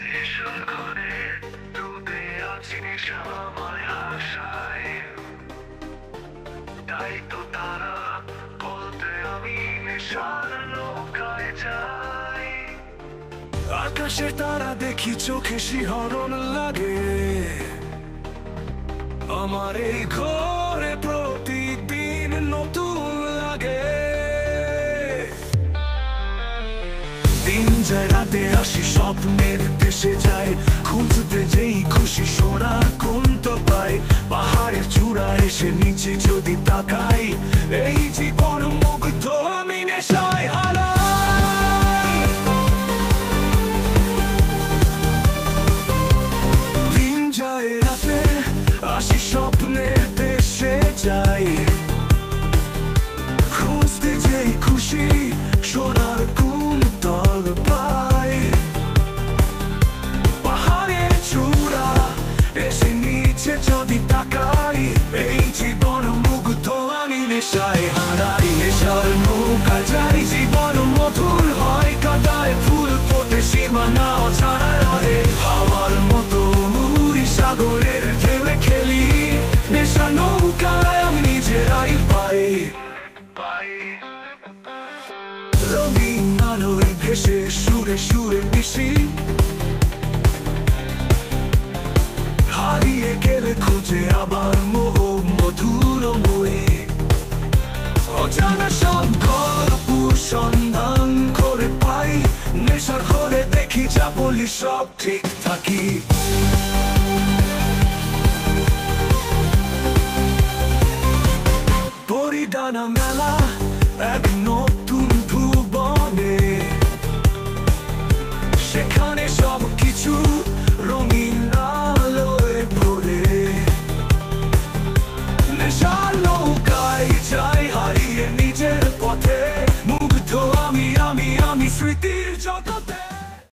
নেশার ঘরে ডুবে আছি নেশাময় আশায়, তাই তো তারা বলতে আমি নেশার নৌকায় যাই। আকাশে তারা দেখি চোখে শিহরণ লাগে, আমার এই ঘরে প্রতিদিন নতুন লাগে। দিন যায় রাতে আসি স্বপ্নের দেশে যাই, খুঁজতে যেই খুশি সোনার কুন্ত পাই। পাহাড়ের চূড়া এসে নিচে যদি তাকাই, এই জীবন মুগ্ধ আমি নেশায় হারাই। দিন যায় রাতে আসি স্বপ্নের দেশে যাই, খুঁজতে যেই খুশি সোনার কুন্তল পাই। পাহাড়ের চূড়া এসে নিচে যদি তাকাই, এই জীবন মুগ্ধ আমি নেশায় হারাই। নেশার নৌকা যাই, জীবন মধুর হয়, কাদায় ফুল ফোটে সীমানা ছাড়া রহে। হাওয়ার মতো মুড়ি সাগরের ঢেউে খেলি, নেশা নৌকায় আমি নিজেরাই পাই। রঙিন আলোয় ভেসে সুরে সুরে মিশি, হারিয়ে গেলে খুঁজে আবার মোহ মধুর বয়ে। অজানা সব গল্প সন্ধান করে পাই, নেশার ঘরে দেখি যা বলি সব ঠিক থাকি। পরিডানা মেলা এক নতুন ভুবনে, সেখানে সব কিছু রঙিন আলোয় ভরে। নেশার নৌকায় যাই হারিয়ে নিজের পথে, মুগ্ধ আমি স্মৃতির জগতে।